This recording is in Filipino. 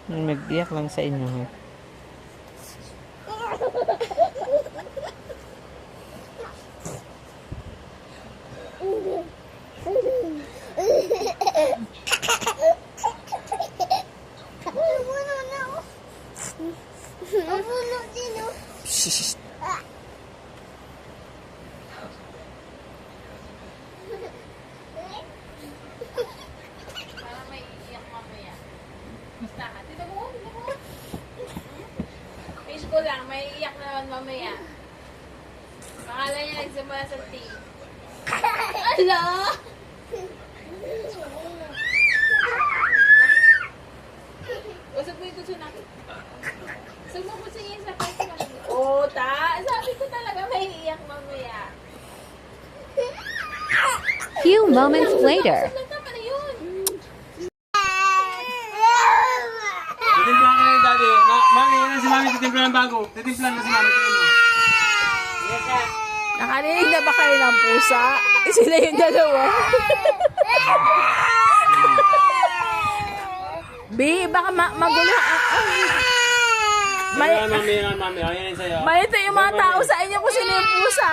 Mag-iyak lang sa inyo. Ha? Shh. Para may iiyak mamaya. Basta, dito mo. Fish ko lang, may iiyak naman mamaya. Pangalan niya nagsimula sa T. Ala! Usap mo yung tutso natin. Usap mo po siya sa pati. Oh, sabi ko talaga may iiyak mamaya. Few moments later. Usap lang tama na yun. Titimplan ka na daddy. Mami, yan na si mami. Titimplan ng bago. Titimplan na si mami. Nakarinig na ba kayo ng pusa? Sila yung dalawa. B, baka magulo. Mami, mami. O, yan sa'yo. Malito yung mga tao sa inyo kung sino yung pusa.